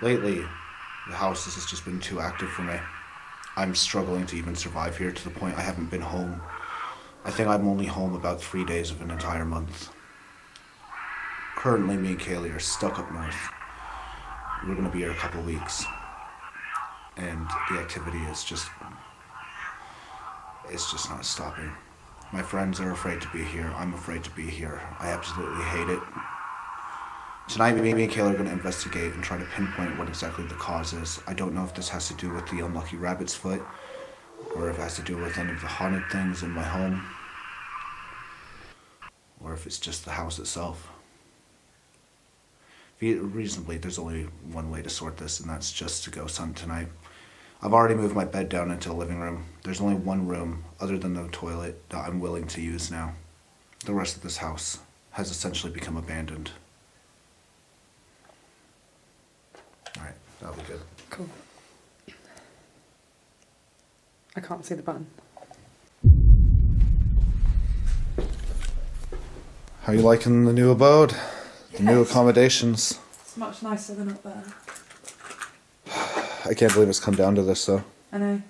Lately, the house has just been too active for me. I'm struggling to even survive here to the point I haven't been home. I think I'm only home about 3 days of an entire month. Currently, me and Kaylee are stuck up north. We're going to be here a couple of weeks. And the activity is just... it's just not stopping. My friends are afraid to be here. I'm afraid to be here. I absolutely hate it. Tonight, me and Kayla are going to investigate and try to pinpoint what exactly the cause is. I don't know if this has to do with the unlucky rabbit's foot, or if it has to do with any of the haunted things in my home, or if it's just the house itself. Reasonably, there's only one way to sort this, and that's just to go sun tonight. I've already moved my bed down into the living room. There's only one room, other than the toilet, that I'm willing to use now. The rest of this house has essentially become abandoned. Alright, that'll be good. Cool. I can't see the button. How are you liking the new abode? Yes. The new accommodations? It's much nicer than up there. I can't believe it's come down to this though. I know.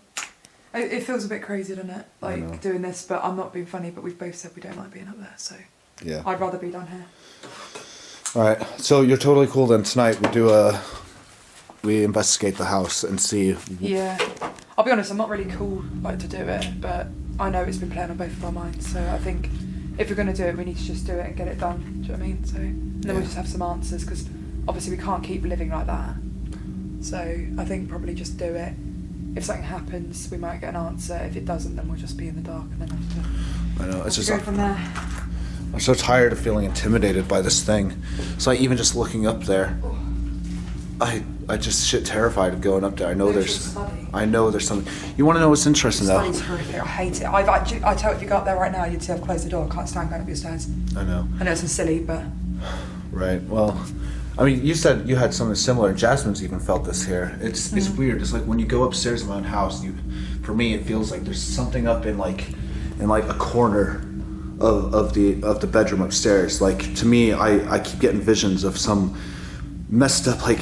It feels a bit crazy, doesn't it? Like doing this, but I'm not being funny, but we've both said we don't like being up there, so yeah. I'd rather be down here. Alright, so you're totally cool then. Tonight we investigate the house and see. Yeah. I'll be honest, I'm not really cool to do it, but I know it's been playing on both of our minds, so I think if we're going to do it, we need to just do it and get it done. Do you know what I mean? So and then we'll just have some answers, because obviously we can't keep living like that. So I think probably just do it. If something happens, we might get an answer. If it doesn't, then we'll just be in the dark and then have to. I know, it's just go from there. I'm so tired of feeling intimidated by this thing. It's like even just looking up there, I just shit terrified of going up there. I know there's something. You want to know what's interesting though? Study's horrific. I hate it. I tell you, if you go up there right now, you'd see I've closed the door. I can't stand going up your stairs. I know. I know it's silly, but. Right. Well, I mean, you said you had something similar. Jasmine's even felt this here. It's weird. It's like when you go upstairs in my own house. For me, it feels like there's something up in like a corner of the bedroom upstairs. Like to me, I keep getting visions of some messed up like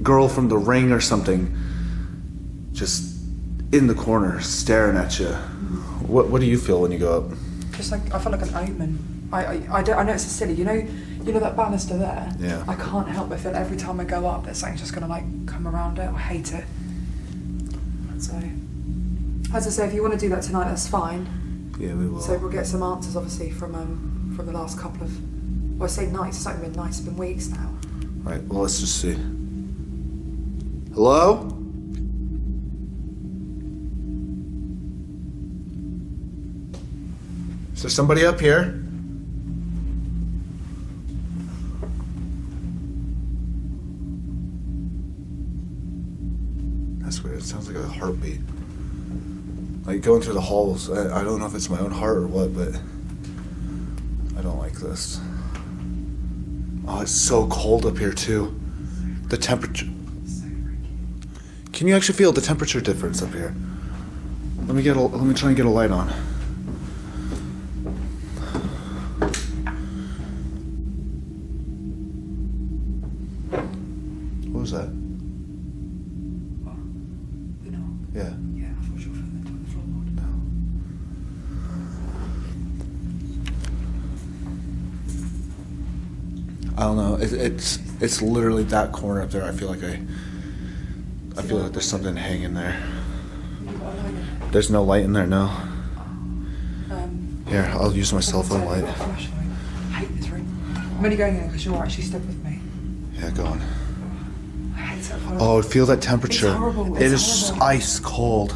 girl from The Ring or something, just in the corner staring at you. What do you feel when you go up? Just like I feel like an omen. I know it's silly. You know that banister there? Yeah. I can't help but feel every time I go up that something's just gonna like come around it. I hate it. So, as I say, if you want to do that tonight, that's fine. Yeah, we will. So we'll get some answers, obviously, from the last couple of. Well, I say nights. It's not been nights. It's been weeks now. Right. Well, let's just see. Hello? Is there somebody up here? That's weird. It sounds like a heartbeat. Like going through the halls. I don't know if it's my own heart or what, but I don't like this. Oh, it's so cold up here too. The temperature. Can you actually feel the temperature difference up here? Let me try and get a light on. What was that? What? The knock? Yeah. Yeah, I thought you were feeling it on the floorboard. No. I don't know. It's literally that corner up there. I feel like there's something hanging there. You got a light in it? There's no light in there, no. Um, Here, I'll use my cell phone light. Flashlight. I hate this room. I'm only going in because you're actually stuck with me. Yeah, go on. I hate it. Oh, feel that temperature. It's horrible. It is horrible. ice cold.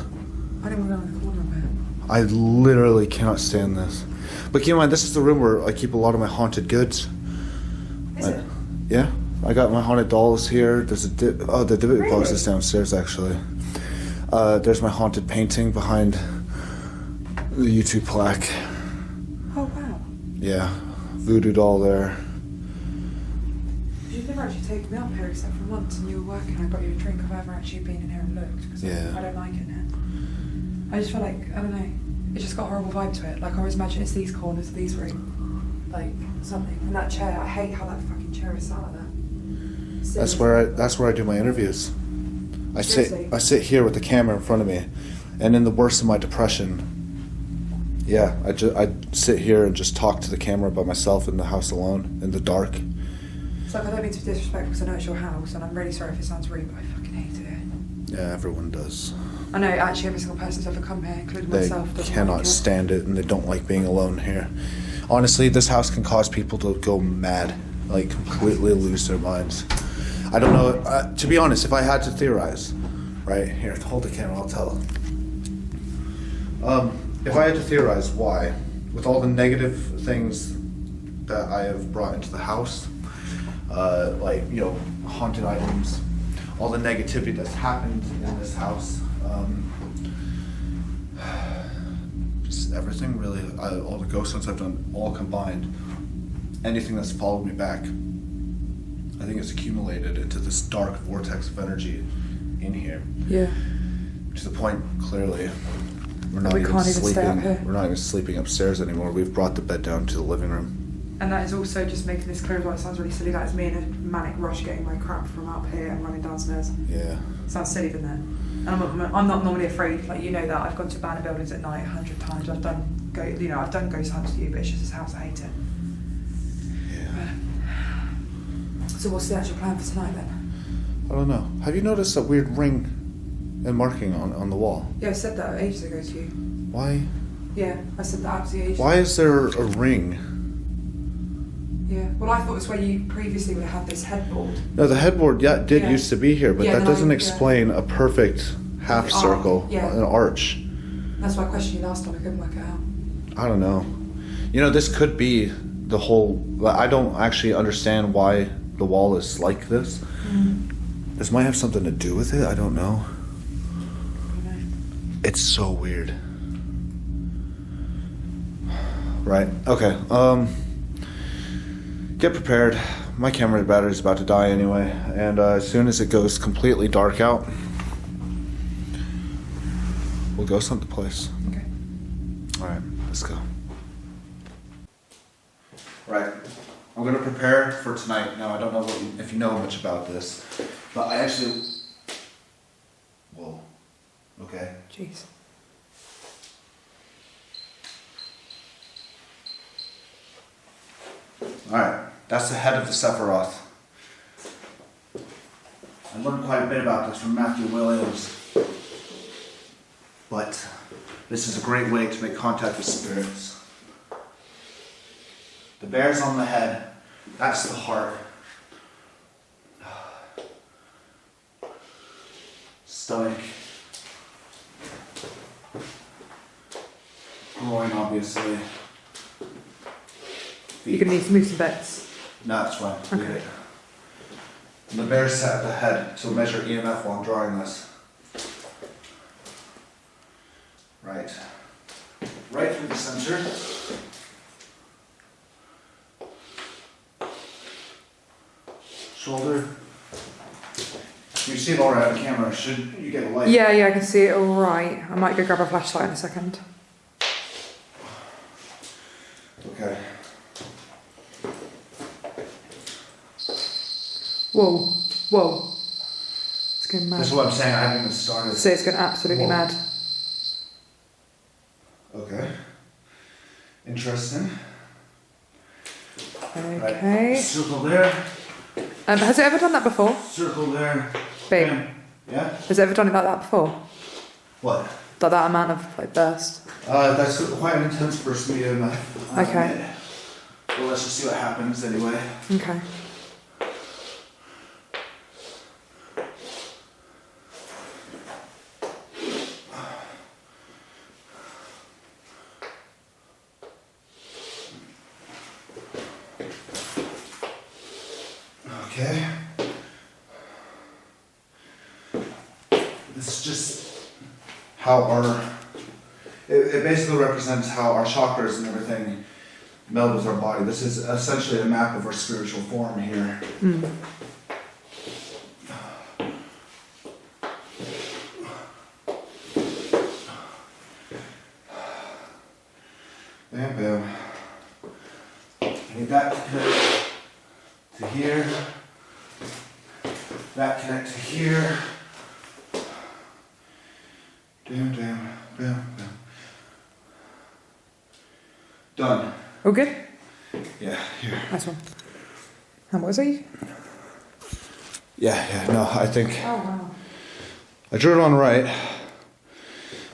I don't want to go in the corner of it. I literally cannot stand this. But keep in mind, this is the room where I keep a lot of my haunted goods. Is it? Yeah, I got my haunted dolls here. There's the divot box is downstairs actually. There's my haunted painting behind the YouTube plaque. Oh wow. Yeah, voodoo doll there. You've never actually taken me up here except for once, and you were working. I got you a drink. I've ever actually been in here and looked because Yeah. I don't like it now. I just feel like I don't know. It's just got a horrible vibe to it. Like I always imagine it's these corners of these rooms, like something. And that chair, I hate how that fucking chair is sat like that. That's where I do my interviews. I sit here with the camera in front of me, and in the worst of my depression, yeah, I sit here and just talk to the camera by myself in the house alone in the dark. It's like, I don't mean to be disrespectful because I know it's your house, and I'm really sorry if it sounds rude, but I fucking hate it. Yeah, everyone does. I know actually every single person's ever come here, including They myself, doesn't cannot like it. stand it, and they don't like being alone here. Honestly, this house can cause people to go mad, like completely lose their minds. I don't know. To be honest, if I had to theorize, right here, hold the camera. I'll tell. If I had to theorize why, with all the negative things that I have brought into the house, like haunted items, all the negativity that's happened in this house, just everything really, all the ghost hunts I've done, all combined, anything that's followed me back, I think it's accumulated into this dark vortex of energy in here. Yeah. To the point, clearly, we're not We even can't even stay up sleeping. here. We're not even sleeping upstairs anymore. We've brought the bed down to the living room. And that is also just making this clear as well. It sounds really silly. That is me in a manic rush getting my crap from up here and running downstairs. Yeah. Sounds silly, doesn't it? And I'm not normally afraid. Like, you know that I've gone to abandoned buildings at night 100 times. I've done ghost hunts to you, but it's just this house. I hate it. Yeah. So what's the actual plan for tonight then? I don't know. Have you noticed a weird ring and marking on the wall? Yeah, I said that ages ago to you. Why? Yeah, I said that absolutely ages Why ago. is there a ring? Yeah. Well, I thought it was where you previously would have had this headboard. No, the headboard did Yeah. used to be here, but Yeah, that then doesn't yeah. explain a perfect half Perfect arc, circle, yeah. an arch. That's why I questioned you last time. I couldn't work it out. I don't know. This could be the whole. I don't actually understand why the wall is like this. Mm. This might have something to do with it. I don't know. I don't know. It's so weird. Right. Okay. Get prepared. My camera battery's about to die anyway, and as soon as it goes completely dark out, we'll go someplace. Okay. All right. Let's go. Right. I'm gonna prepare for tonight. Now I don't know if you know much about this, but I actually. Whoa. Okay. Jeez. Alright, that's the head of the Sephiroth. I learned quite a bit about this from Matthew Williams. But this is a great way to make contact with spirits. The bear's on the head, that's the heart. Stomach. Groin, obviously. You're going to need to move some bits. No, that's fine. Leave Okay. it. And the bear's set at the head to measure EMF while I'm drawing this. Right. Right through the center. Shoulder. You see it all right on camera. Should you get a light? Yeah, I can see it all right. I might go grab a flashlight in a second. Okay. Whoa. It's going mad. This is what I'm saying. I haven't even started. So it's going absolutely Whoa. mad. Okay. Interesting. Okay. Right. Circle there. Has it ever done that before? Circle there. Babe, Bam. Yeah? has it ever done it like that before? What? Like that amount of burst? That's quite an intense burst medium. Okay. Well, let's just see what happens anyway. Okay. Okay. This is just how it basically represents how our chakras and everything meld with our body. This is essentially a map of our spiritual form here. Mm. Bam, bam. I need that to here. That connect to here. Down, down, down, down. Done. All good? Yeah, here. Nice one. And what was it? Yeah, no, I think Oh, wow. I drew it on right,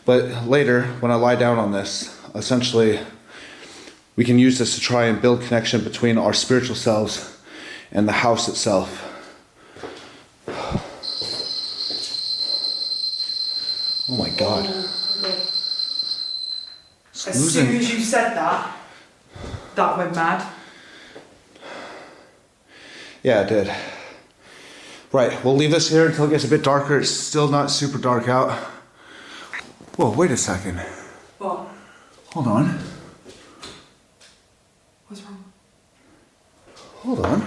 but later, when I lie down on this, essentially, we can use this to try and build connection between our spiritual selves and the house itself. Oh my God. It's As soon as you said that, that went mad. Yeah, it did. Right, we'll leave this here until it gets a bit darker. It's still not super dark out. Whoa, wait a second. What? Hold on. What's wrong? Hold on.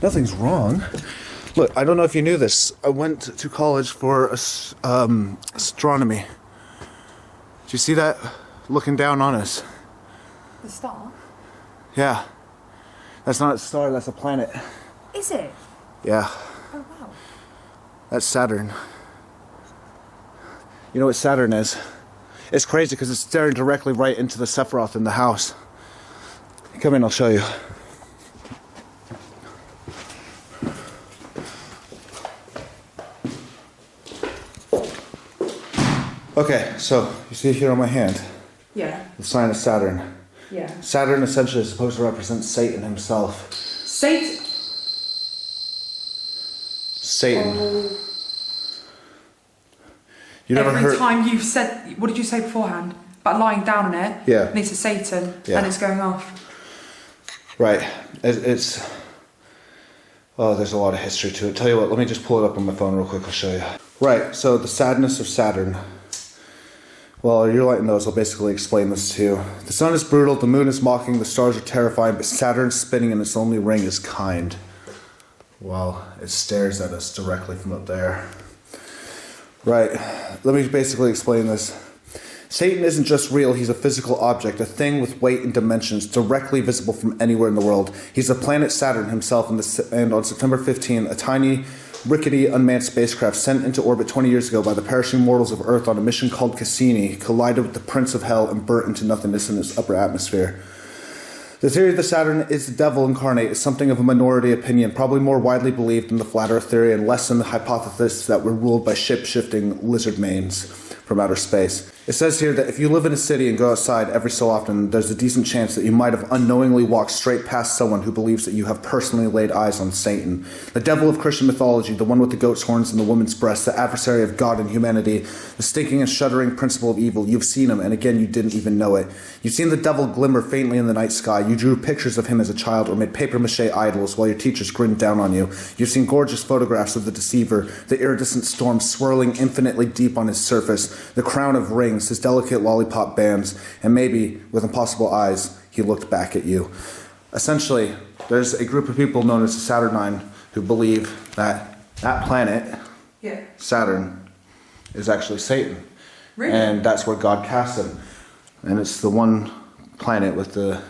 Nothing's wrong. Look, I don't know if you knew this. I went to college for astronomy. Did you see that looking down on us? The star? Yeah. That's not a star, that's a planet. Is it? Yeah. Oh wow. That's Saturn. You know what Saturn is? It's crazy because it's staring directly right into the Sephiroth in the house. Come in, I'll show you. Okay, so you see here on my hand, Yeah. the sign of Saturn. Yeah. Saturn essentially is supposed to represent Satan himself. Satan. Satan. Oh. You never Every heard? time you've said, what did you say beforehand? About lying down on it. Yeah. And it's a Satan. Yeah. And it's going off. Right. It's. Oh, there's a lot of history to it. Tell you what, let me just pull it up on my phone real quick. I'll show you. Right. So the sadness of Saturn. Well, your light and those will basically explain this to you. The sun is brutal, the moon is mocking, the stars are terrifying, but Saturn spinning in its only ring is kind. Well, it stares at us directly from up there. Right, let me basically explain this. Satan isn't just real, he's a physical object, a thing with weight and dimensions, directly visible from anywhere in the world. He's the planet Saturn himself, and on September 15, a tiny, rickety, unmanned spacecraft sent into orbit 20 years ago by the perishing mortals of Earth on a mission called Cassini collided with the Prince of Hell and burnt into nothingness in its upper atmosphere. The theory that Saturn is the devil incarnate is something of a minority opinion, probably more widely believed than the flat Earth theory and less than the hypothesis that we're ruled by ship-shifting lizard manes from outer space. It says here that if you live in a city and go outside every so often, there's a decent chance that you might have unknowingly walked straight past someone who believes that you have personally laid eyes on Satan. The devil of Christian mythology, the one with the goat's horns and the woman's breast, the adversary of God and humanity, the stinking and shuddering principle of evil. You've seen him, and again, you didn't even know it. You've seen the devil glimmer faintly in the night sky. You drew pictures of him as a child or made papier-mâché idols while your teachers grinned down on you. You've seen gorgeous photographs of the deceiver, the iridescent storm swirling infinitely deep on his surface, the crown of rings, his delicate lollipop bands, and maybe, with impossible eyes, he looked back at you. Essentially, there's a group of people known as the Saturnine who believe that that planet, Yeah. Saturn, is actually Satan. Really? And that's where God cast him. And it's the one planet with the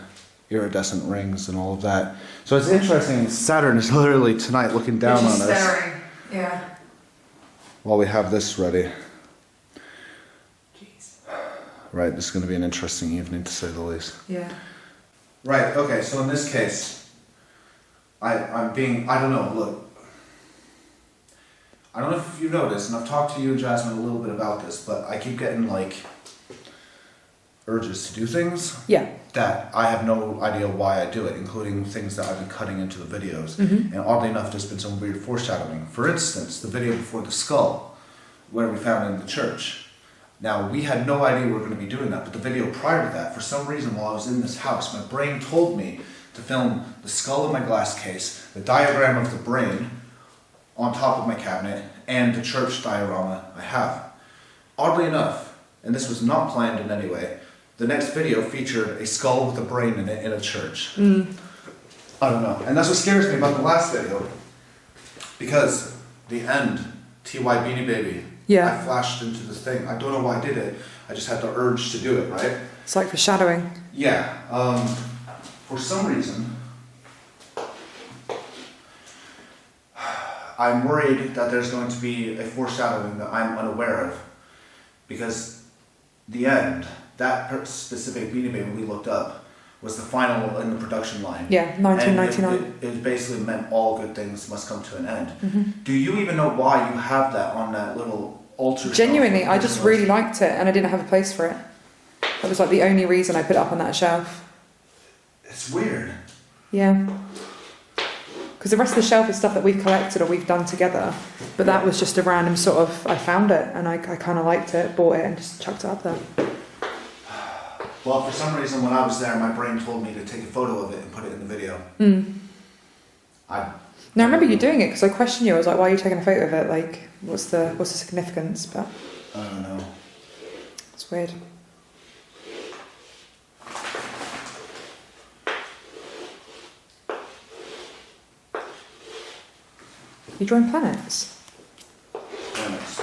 iridescent rings and all of that. So it's interesting, Saturn is literally tonight looking down on us staring. Yeah. while we have this ready. Jeez. Right, this is going to be an interesting evening to say the least. Yeah. Right, okay, so in this case, I don't know, look. I don't know if you noticed, and I've talked to you and Jasmine a little bit about this, but I keep getting like urges to do things Yeah. that I have no idea why I do it, including things that I've been cutting into the videos. Mm-hmm. And oddly enough, there's been some weird foreshadowing. For instance, the video before the skull, where we found it in the church. Now, we had no idea we were going to be doing that, but the video prior to that, for some reason while I was in this house, my brain told me to film the skull in my glass case, the diagram of the brain on top of my cabinet, and the church diorama I have. Oddly enough, and this was not planned in any way, the next video featured a skull with a brain in it in a church. I don't know. And that's what scares me about the last video. Because the end, T.Y. Beanie Baby, Yeah. I flashed into this thing. I don't know why I did it. I just had the urge to do it, right? It's like foreshadowing. Yeah. For some reason, I'm worried that there's going to be a foreshadowing that I'm unaware of, because the end, that specific Beanie Baby we looked up, was the final in the production line. Yeah, 1999. And it basically meant all good things must come to an end. Mm-hmm. Do you even know why you have that on that little altar? Genuinely, shelf? I just really liked it, and I didn't have a place for it. That was like the only reason I put it up on that shelf. It's weird. Yeah. Because the rest of the shelf is stuff that we've collected or we've done together, but that was just a random sort of, I found it and I kind of liked it, bought it and just chucked it up there. Well, for some reason, when I was there, my brain told me to take a photo of it and put it in the video. Now I remember you doing it because I questioned you. I was like, "Why are you taking a photo of it? Like, what's the significance?" But I don't know. it's weird. You drawing planets? Planets.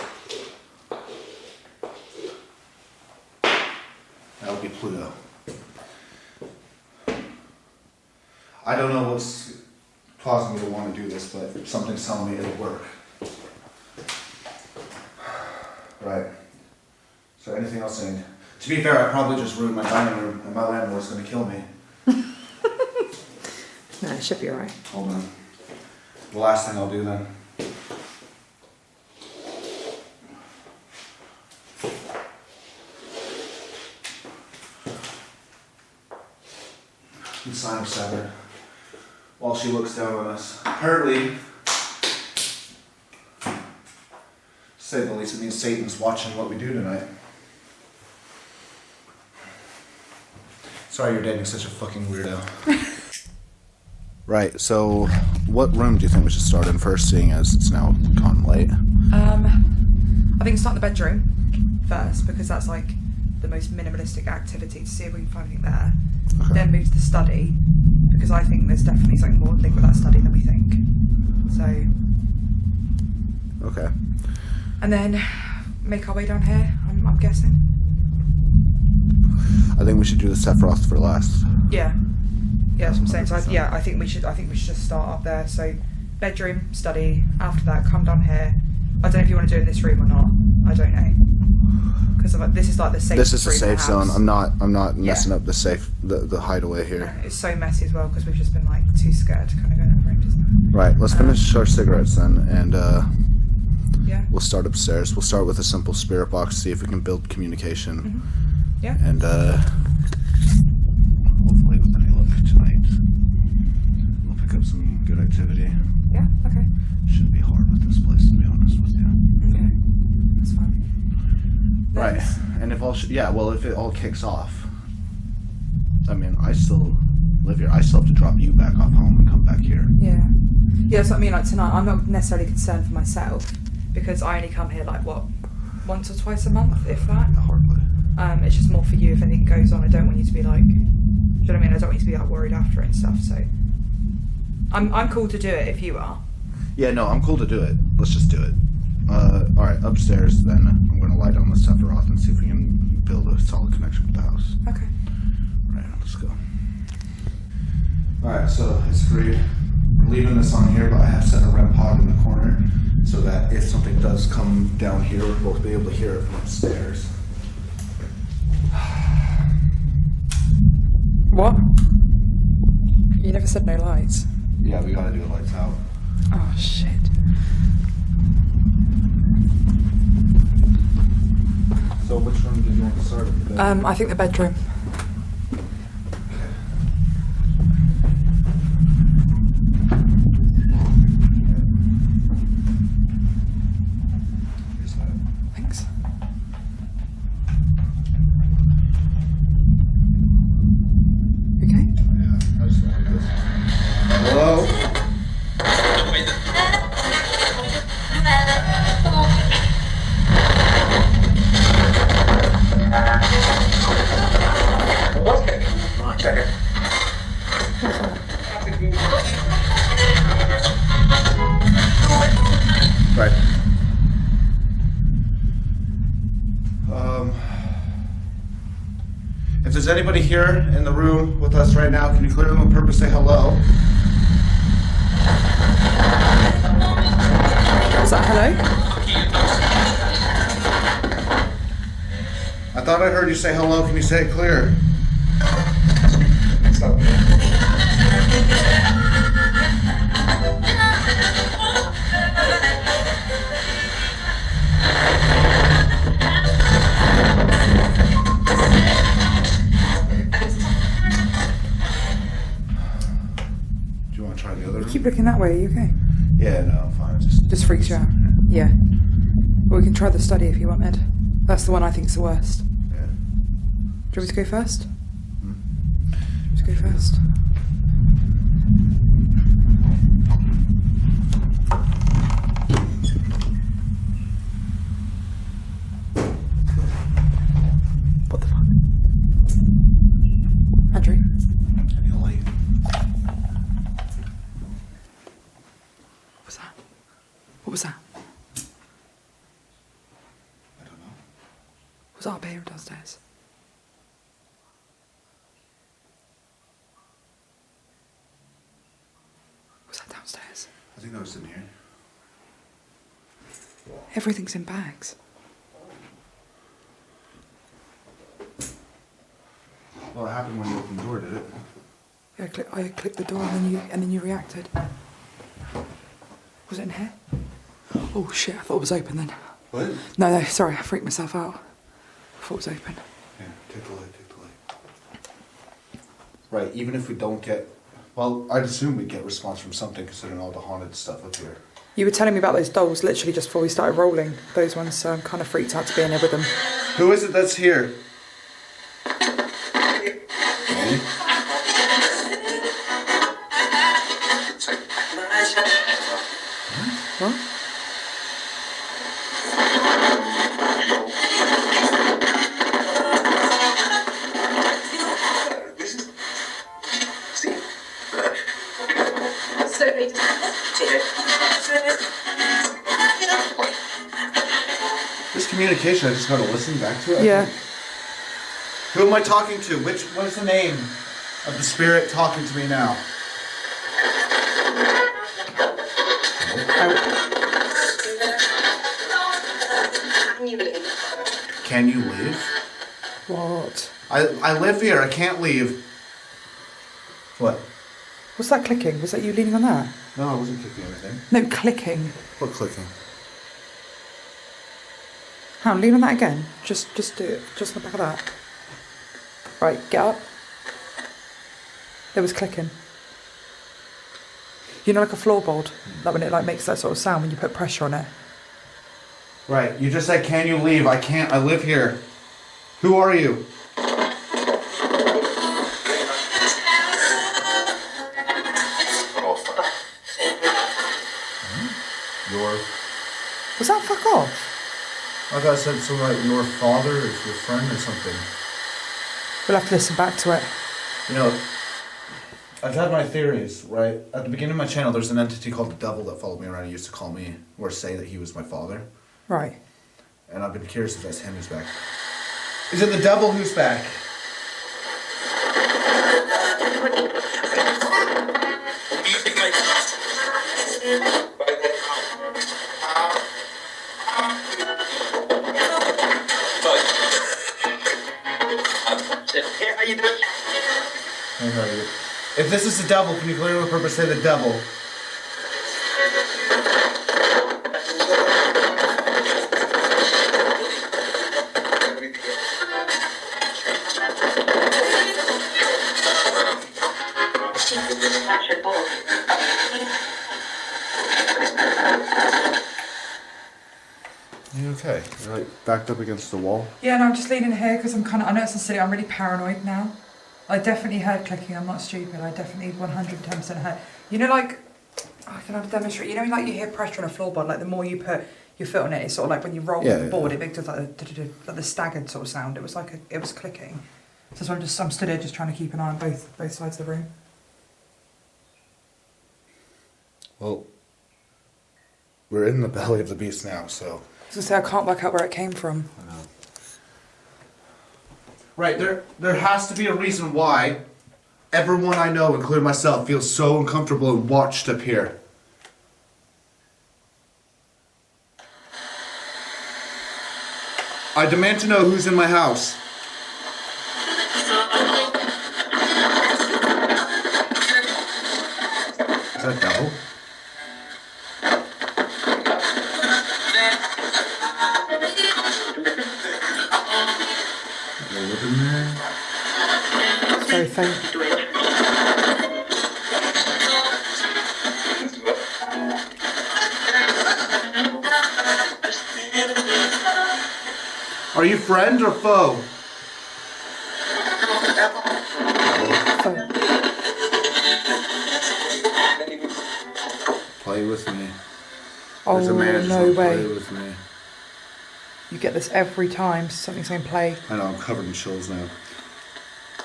That would be Pluto. I don't know what's causing me to want to do this, but something's telling me it'll work. Right. So anything else I need? To be fair, I probably just ruined my dining room, and my landlord's going to kill me. No, it should be alright. Hold on. The last thing I'll do then. And sign of sever. While she looks down on us. Apparently, to say the least, it means Satan's watching what we do tonight. Sorry you're dating such a fucking weirdo. Right, so what room do you think we should start in first, seeing as it's now gone late? I think start the bedroom first because that's like the most minimalistic activity to see if we can find anything there. Okay. Then move to the study because I think there's definitely something more linked with that study than we think. So. Okay. And then make our way down here. I'm guessing. I think we should do the Sephiroth for last. Yeah. Yeah, that's what I'm saying. So I think we should just start up there. So bedroom, study. After that, come down here. I don't know if you want to do it in this room or not. I don't know. Because this is like the safe. This is a room in safe the zone. house. I'm not messing up the hideaway here. It's so messy as well because we've just been like too scared to kind of go in the room, isn't it? Right. Let's finish our cigarettes then, and Yeah. we'll start upstairs. We'll start with a simple spirit box, see if we can build communication. Mm-hmm. Yeah. And hopefully with any luck tonight, we'll pick up some good activity. Yeah. Okay. Shouldn't be hard with this place, to be honest with you. Okay. That's fine. Right. Nice. And if if it all kicks off, I mean, I still live here. I still have to drop you back off home and come back here. Yeah. Yeah, that's what I mean. Like tonight, I'm not necessarily concerned for myself because I only come here like once or twice a month, if that. Hardly. It's just more for you if anything goes on. I don't want you to be like, do you know what I mean? I don't want you to be like worried after it and stuff. So I'm cool to do it if you are. Yeah, no, I'm cool to do it. Let's just do it. All right, upstairs then. I'm going to lie down the Sephiroth and see if we can build a solid connection with the house. Okay. Right, let's go. All right, so it's agreed. We're leaving this on here, but I have set a REM pod in the corner so that if something does come down here, we'll be able to hear it from upstairs. What? You never said no lights. Yeah, we gotta do the lights out. Oh shit. So which room did you want to start with? I think the bedroom. Here's that. Thanks. Okay. Yeah, I just want this. Hello? Right. If there's anybody here in the room with us right now, can you clear them on purpose say hello? Was that hello? I thought I heard you say hello. Can you say it clear? Stop. Do you want to try the other room? Keep looking that way, are you okay? Yeah, no, I'm fine. Just freaks you out. Yeah. Well, we can try the study if you want, Ed. That's the one I think's the worst. Yeah. Do you want me to go first? Hmm? Let's go first. What the fuck? Andrew? Any light? What was that? What was that? I don't know. Was that up here or downstairs? Was that downstairs? I think that was in here. Everything's in bags. Well, it happened when you opened the door, did it? Yeah, I clicked the door and then you reacted. Was it in here? Oh shit, I thought it was open then. What? No, sorry, I freaked myself out. I thought it was open. Yeah, take the light. Right, even if we don't get... Well, I'd assume we'd get response from something considering all the haunted stuff up here. You were telling me about those dolls literally just before we started rolling, those ones, so I'm kind of freaked out to be in there with them. Who is it that's here? What? This communication, I just gotta listen back to it? Yeah. Who am I talking to? What is the name of the spirit talking to me now? Can you leave? What? I live here, I can't leave. What? What's that clicking? Was that you leaning on that? No, I wasn't clicking anything. No, clicking. What clicking? Hang on, lean on that again. Just do it. Just on the back of that. Right, get up. There was clicking. You know, like a floorboard? Like when it like makes that sort of sound when you put pressure on it. Right, you just said, can you leave? I can't, I live here. Who are you? Your... Was that fuck off? I thought I said something like your father or your friend or something. We'll have to listen back to it. You know, I've had my theories, right? At the beginning of my channel, there's an entity called the devil that followed me around and used to call me or say that he was my father. Right. And I've been curious if that's him who's back. Is it the devil who's back? How you doing? How are you? If this is the devil, can you clearly with purpose say the devil? You okay? You're like backed up against the wall? Yeah, no, I'm just leaning here because I'm kind of, I know it's silly, I'm really paranoid now. I definitely heard clicking, I'm not stupid, I definitely 110% heard. You know, like, I can have to demonstrate, you know, like you hear pressure on a floorboard, like the more you put your foot on it, it's sort of like when you roll the board, it makes like the staggered sort of sound. It was like, it was clicking. So I'm stood here just trying to keep an eye on both sides of the room. Well, we're in the belly of the beast now, so... I was gonna say, I can't work out where it came from. I know. Right, there has to be a reason why everyone I know, including myself, feels so uncomfortable and watched up here. I demand to know who's in my house. Is that devil? They live in there? It's very faint. Are you friend or foe? Phone. Play with me. Oh, There's a man no play way. with me. You get this every time something's saying play. I know, I'm covered in chills now.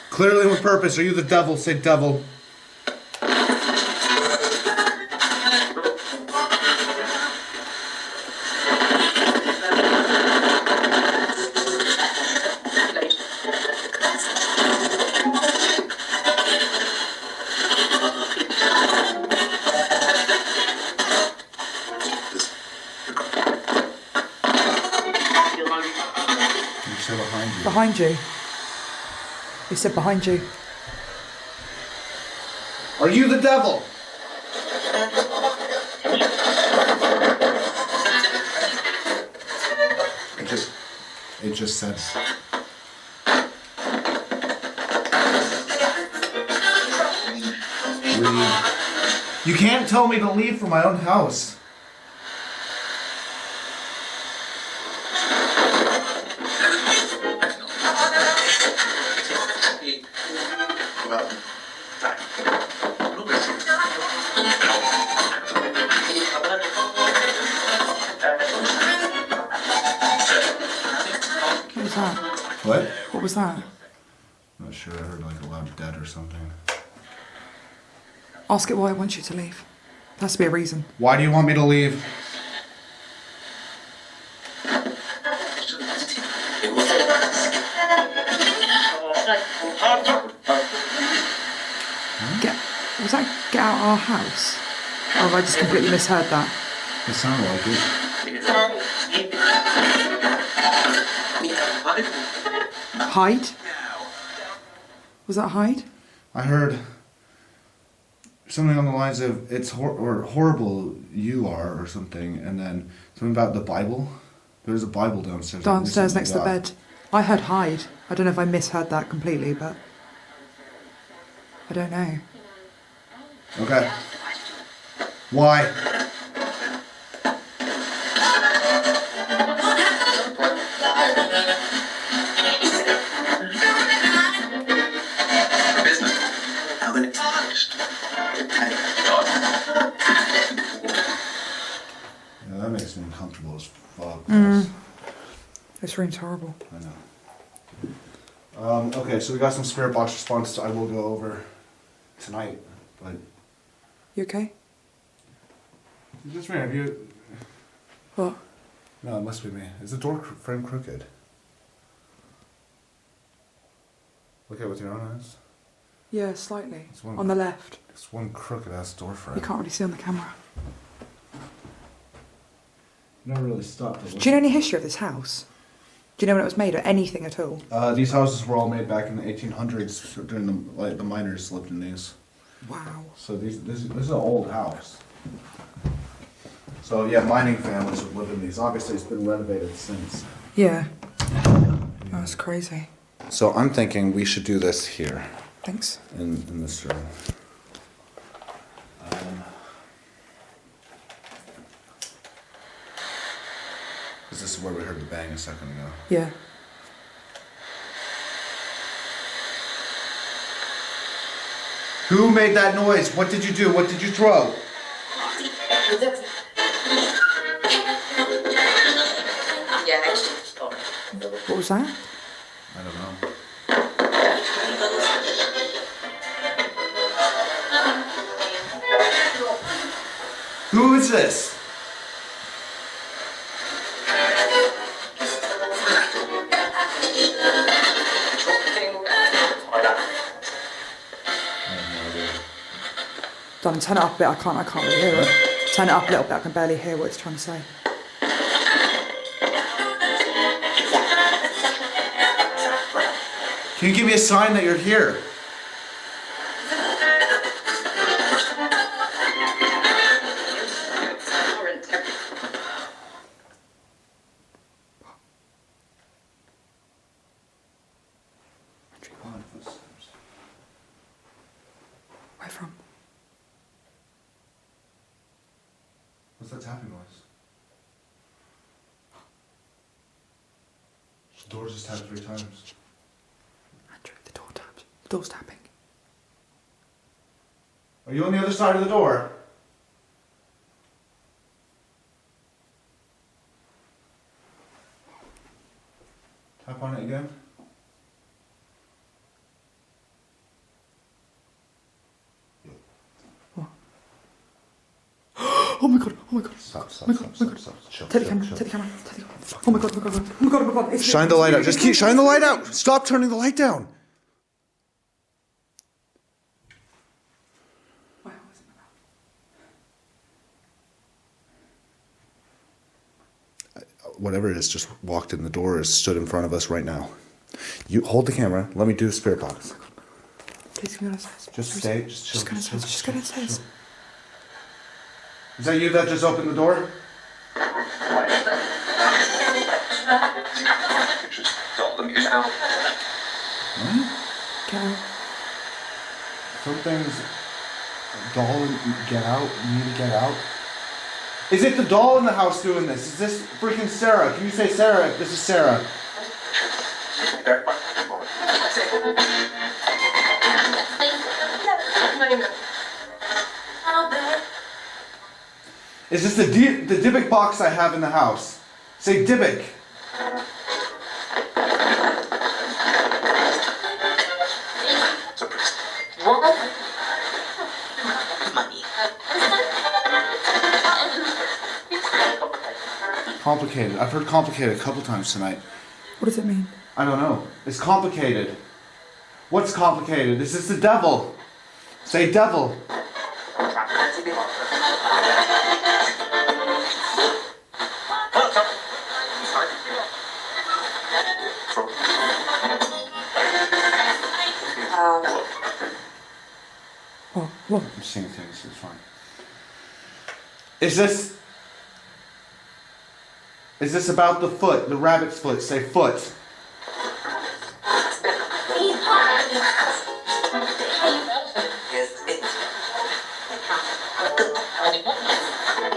Clearly with purpose. Are you the devil? Say devil. You say behind you. Behind you. He said behind you. Are you the devil? It just said. Leave. You can't tell me to leave from my own house. What was that? What? What was that? Not sure. I heard like a loud dead or something. Ask it why it wants you to leave. There has to be a reason. Why do you want me to leave? Was that get out our house? Or have I just completely misheard that? It sounded like it. Hide? Was that hide? I heard something on the lines of "it's or horrible you are" or something, and then something about the Bible. There's a Bible downstairs. Downstairs next to the bed. I heard hide. I don't know if I misheard that completely, but I don't know. Okay. Why? Yeah, that makes me uncomfortable as fuck. This room's horrible. I know. Okay, so we got some spirit box responses I will go over tonight, but You okay? is this me? Have you? What? No, it must be me. Is the door frame crooked? Look at it with your own eyes. Yeah, slightly. It's one- On the left. It's one crooked ass door frame. You can't really see on the camera. Never really stopped. To look. Do you know any history of this house? Do you know when it was made or anything at all? These houses were all made back in the 1800s. During the miners lived in these. Wow. So this is an old house. So yeah, mining families would live in these. Obviously, it's been renovated since. Yeah. That's crazy. So I'm thinking we should do this here Thanks. in this room. Because this is where we heard the bang a second ago. Yeah. Who made that noise? What did you do? What did you throw? What was that? I don't know. Who is this? Darling, turn it up a bit. I can't really hear it. Turn it up a little bit. I can barely hear what it's trying to say. Can you give me a sign that you're here? Where from? What's that tapping noise? The door just tapped 3 times. Andrew, the door tapped. The door's tapping. Are you on the other side of the door? Tap on it again. Oh my god, oh my god. Stop, stop, Oh my God, stop, oh my stop, stop. Chill, Take the chill, camera, chill. take the camera, take the camera. Oh my god, oh my god, oh my god, oh my god. It's Shine the light out. Just keep shine the light out. Stop turning the light down. Wow, isn't that? Whatever it is, just walked in the door or stood in front of us right now. You hold the camera. Let me do the spirit box. Please go downstairs. Just stay. Just chill. Just go downstairs. Just go downstairs. Is that you that just opened the door? Get out. Something's doll. Get out. You need to get out. Is it the doll in the house doing this? Is this freaking Sarah? Can you say Sarah? This is Sarah. Is this the Dybbuk box I have in the house? Say Dybbuk. Complicated. I've heard complicated a couple times tonight. What does it mean? I don't know. It's complicated. What's complicated? Is this the devil? Say devil. What? I'm seeing things. It's fine. Is this about the foot? The rabbit's foot. Say foot.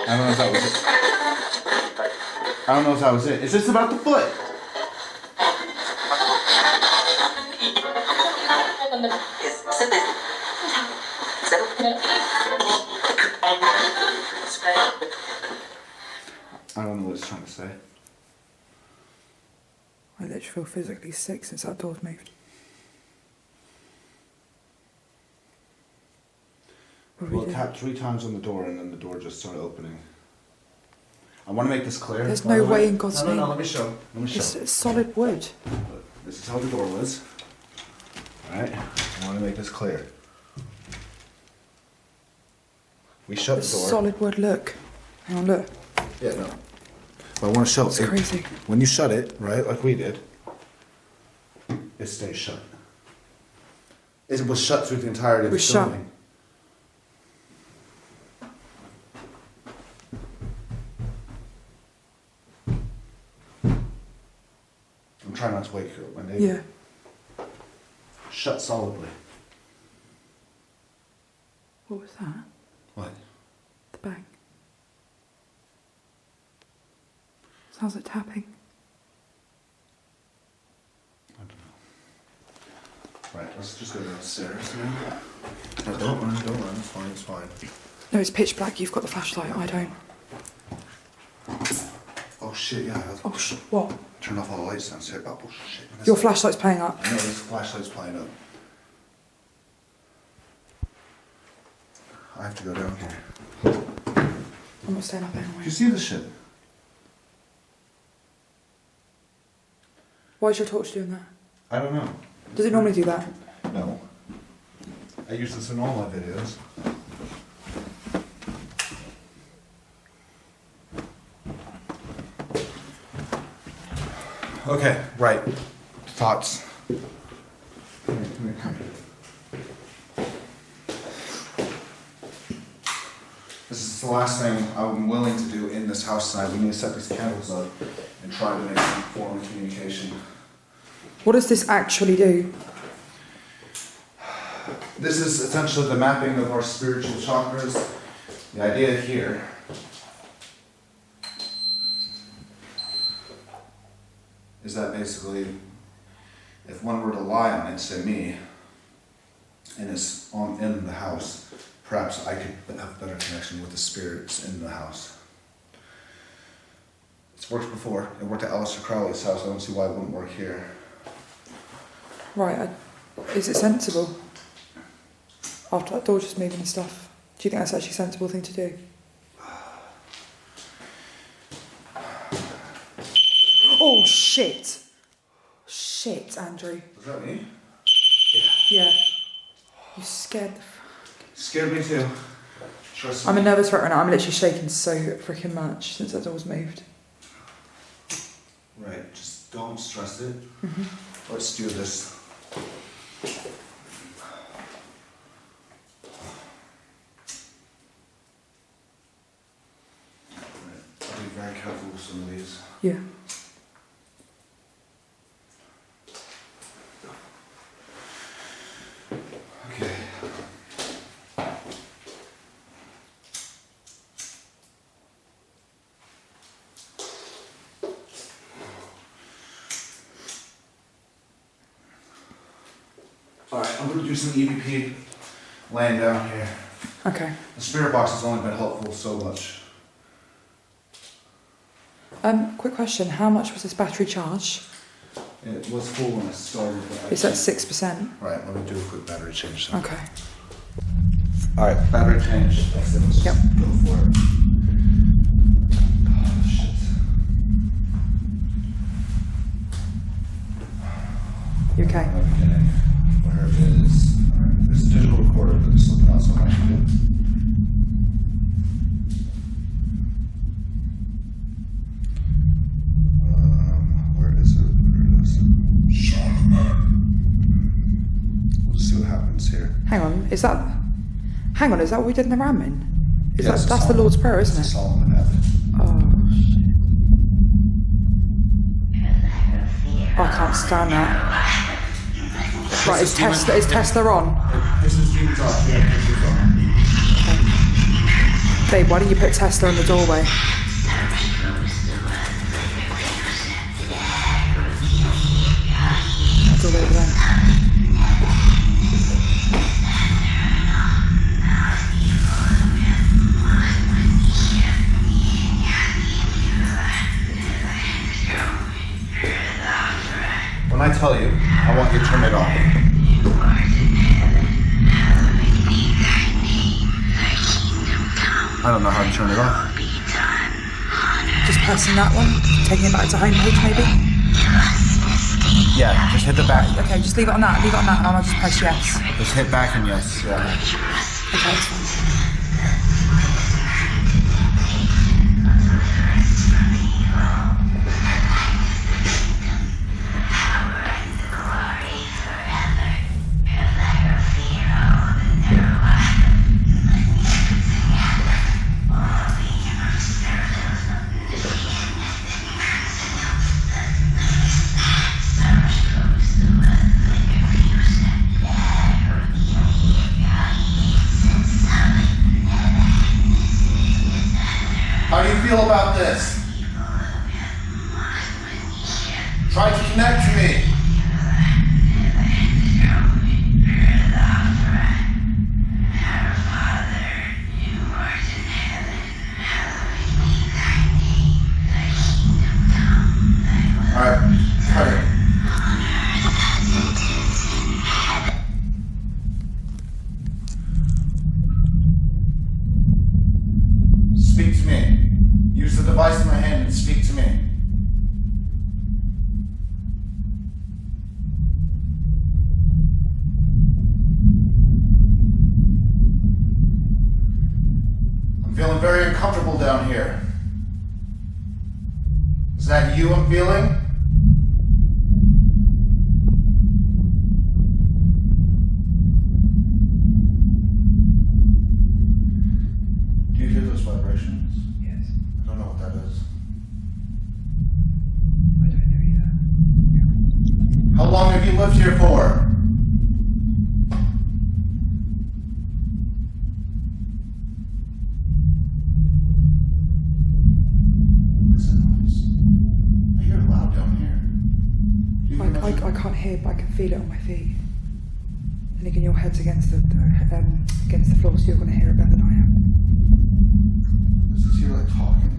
I don't know if that was it. I don't know if that was it. Is this about the foot? I don't know what it's trying to say. I literally feel physically sick since that door's moved. What do Well, we it do? tapped 3 times on the door and then the door just started opening. I want to make this clear. There's by no the way in God's No, name. let me show. Let me show. It's solid wood. This is how the door was. Alright? I want to make this clear. We shut It's the door. solid wood, look. Hang on, look. Yeah, no. But I want to show It's it. crazy. When you shut it, right, like we did, it stays shut. It was shut through the entirety of It the was shut. filming. I'm trying not to wake her up, my neighbor. Yeah. Shut solidly. What was that? What? The bang. Sounds like tapping. I don't know. Right, let's just go downstairs now. No, don't run, it's fine, it's fine. No, it's pitch black. You've got the flashlight. I don't. Oh shit, yeah. Oh, what? Turn off all the lights downstairs. Oh shit. Your flashlight's playing up. I know, this flashlight's playing up. I have to go down here. I'm not staying up Do anyway. you see this shit? Why is your torch doing that? I don't know. Does it normally do that? No. I use this in all my videos. Okay, right. Thoughts. This is the last thing I'm willing to do in this house tonight. We need to set these candles up and try to make some form of communication. What does this actually do? This is essentially the mapping of our spiritual chakras. The idea here is that basically if one were to lie on it, say me, and it's in the house, perhaps I could have a better connection with the spirits in the house. It's worked before. It worked at Aleister Crowley's house. I don't see why it wouldn't work here. Right, is it sensible? After that door just moving and stuff. Do you think that's actually a sensible thing to do? Oh, shit. Shit, Andrew. Was that me? Yeah. You scared the Scared me too. Trust me. I'm a nervous wreck right now. I'm literally shaking so freaking much since that door's moved. Right, just don't stress it. Let's do this. I'll be very careful with some of these. Yeah. Okay. Alright, I'm going to do some EVP laying down here. Okay. The spirit box has only been helpful so much. Quick question. How much was this battery charge? It was full when I started. But It's at 6%. Right, let me do a quick battery change. Then. Okay. Alright, battery change. That's it. Let's Yep. go for it. Oh, shit. You okay? At the beginning, where is... Alright, there's a digital recorder, but there's something else I can do. Where is it? We'll see what happens here. Hang on, is that what we did in the ramming? Yes, That's the Lord's Prayer, isn't It's it? Solomon Abbott. Oh, shit. Oh, I can't stand that. Right, is Tesla on? This is Demon's off. Yeah, this is on. Babe, why don't you put Tesla in the doorway? Doorway over there. When I tell you, I want you to turn it off. I don't know how to turn it off. Just pressing that one, taking it back to homepage maybe? Yeah, just hit the back. Okay, just leave it on that, and I'll just press yes. Just hit back and yes. Yeah. Okay, that's fine. How do you feel about this? Try to connect to me. Alright, cut it. Speak to me. Use the device in my hand and speak to me. I'm feeling very uncomfortable down here. Is that you I'm feeling? vibrations? Yes. I don't know what that is. I don't know either. How long have you lived here for? What's that noise? I hear it loud down here. Do you hear I that? can't hear, but I can feel it on my feet. And again, your head's against the floor, so you're going to hear it better than I am. Is this here like talking?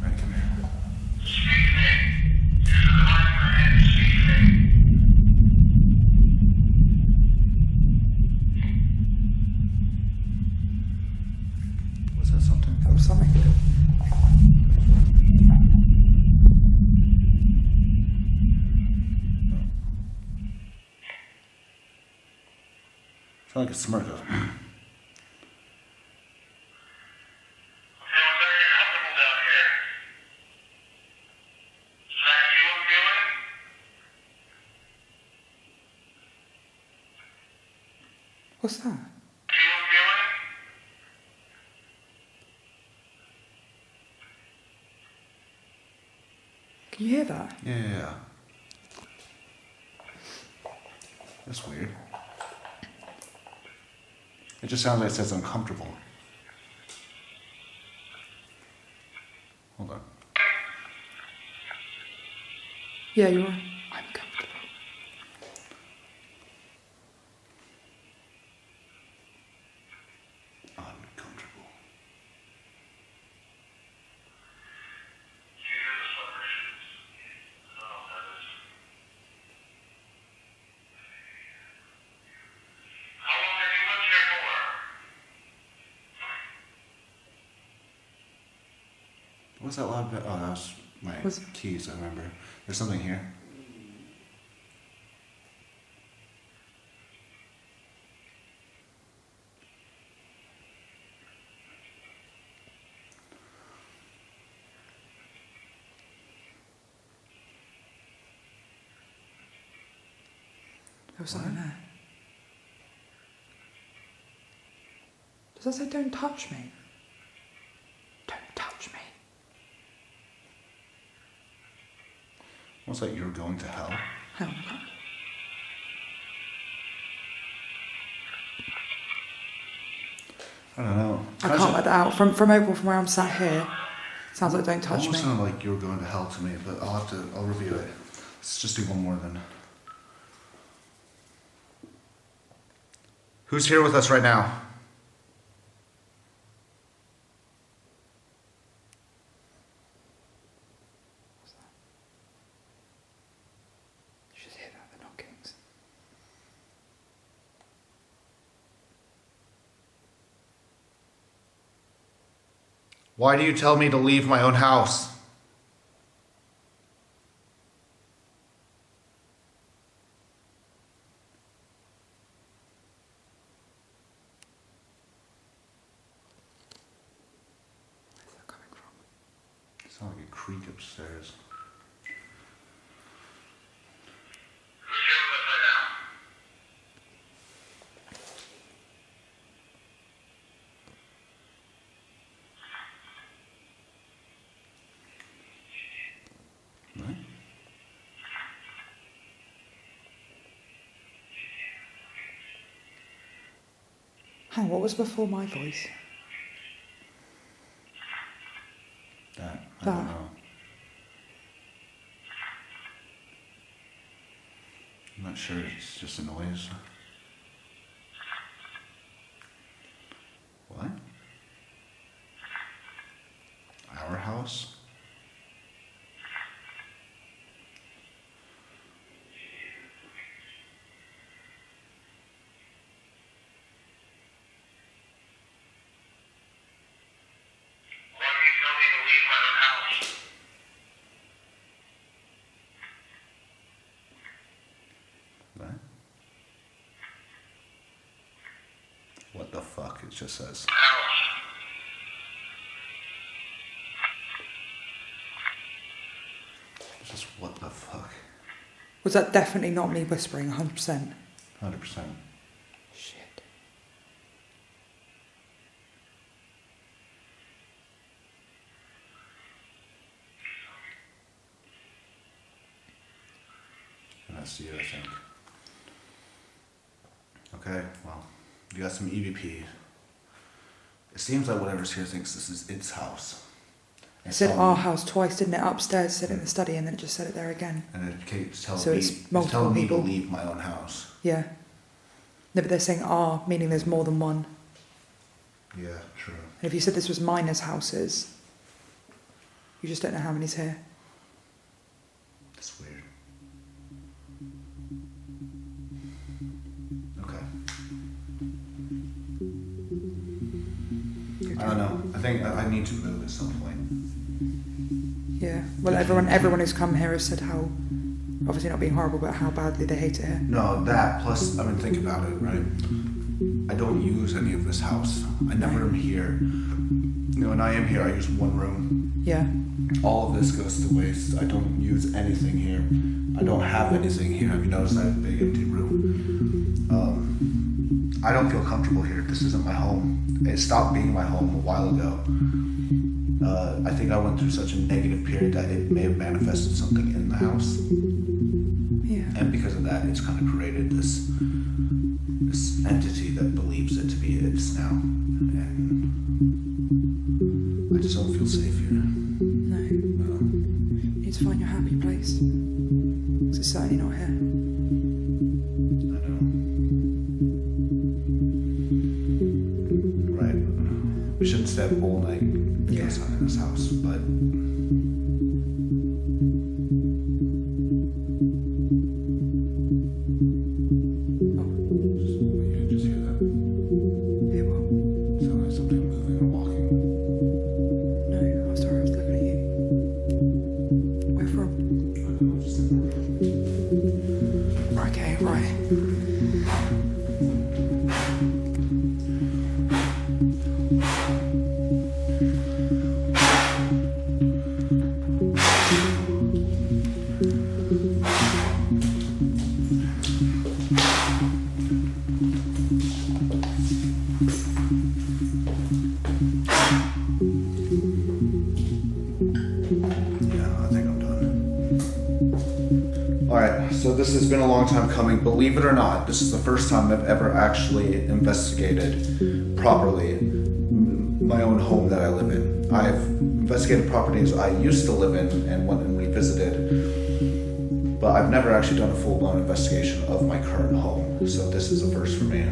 Alright, come here. Was that something? That was something. It's like a smirk. What's that? Can you hear that? Yeah. That's weird. It just sounds like it says uncomfortable. Hold on. Yeah, you're right. I'm comfortable. Uncomfortable. What's that loud bit? Oh, that was my keys, I remember. There's something here. There was something there. Does that say don't touch me? Don't touch me. Almost like you're going to hell. Hang on, okay. I don't know. I can't let that out. From where I'm sat here, sounds like don't touch me. Almost sounded like you were going to hell to me, but I'll review it. Let's just do one more then. Who's here with us right now? You should hear that, the knockings. Why do you tell me to leave my own house? Where's that coming from? It sounds like a creak upstairs. Right? Hang on, what was before my voice? I That. don't know. I'm not sure, it's just a noise. What? Our house? What? What the fuck? It just says. It's just what the fuck? Was that definitely not me whispering, 100%? 100%. Shit. manifest you, I think. Okay, well, you got some EVP. It seems like whatever's here thinks this is its house. It said our house twice, didn't it? Upstairs, said it in the study, and then it just said it there again. And it keeps telling So me, it's multiple telling me to people. leave my own house. Yeah. No, but they're saying our, meaning there's more than one. Yeah, true. And if you said this was miners' houses, you just don't know how many's here. That's weird. Okay. I don't know. I think I need to move at some point. Yeah. Well, everyone who's come here has said how, obviously not being horrible, but how badly they hate it here. No, that plus, I mean, think about it, right? I don't use any of this house. I never am here. You know, when I am here, I use one room. Yeah. All of this goes to waste. I don't use anything here. I don't have anything here. Have you noticed that big empty room? I don't feel comfortable here. This isn't my home. It stopped being my home a while ago. I think I went through such a negative period that it may have manifested something in the house. Yeah. And because of that, it's kind of created this entity that believes it to be its now. And I just don't feel safe here. No. You need to find your happy place. 'Cause it's certainly not here. I know. Right. We shouldn't stay up all night inside in this house, but you just hear that? Yeah, well, Sound like something moving and walking. no, I'm sorry, I was looking at you. Where from? I don't know, just in the room. Right, okay, right. Yeah, I think I'm done. Alright, so this has been a long time coming. Believe it or not, this is the first time I've ever actually investigated properly my own home that I live in. I've investigated properties I used to live in and went and revisited, but I've never actually done a full-blown investigation of my current home, so this is a first for me.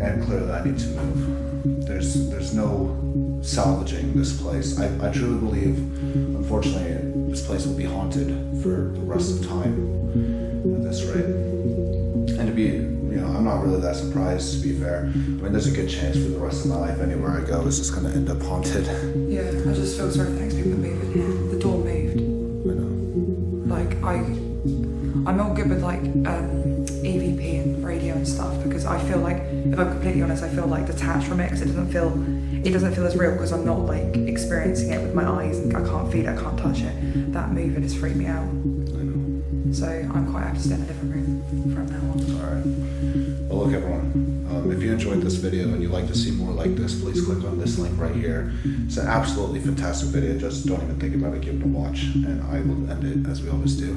And clearly I need to move. There's no salvaging this place. I truly believe, unfortunately, this place will be haunted for the rest of time at this rate. And to be, you know, I'm not really that surprised, to be fair. I mean, there's a good chance for the rest of my life, anywhere I go, is just going to end up haunted. Yeah, I just feel sorry for the next people that move in here. The door moved. I know. Like, I'm all good with, like, EVP and radio and stuff, because I feel like, if I'm completely honest, I feel like detached from it, because it doesn't feel as real, because I'm not, like, experiencing it with my eyes, and I can't feel it, I can't touch it. That moving has freaked me out. I know. So I'm quite happy to stay in a different room from now on. Alright. Well, look, everyone. If you enjoyed this video and you'd like to see more like this, please click on this link right here. It's an absolutely fantastic video. Just don't even think about it. Give it a watch. And I will end it as we always do.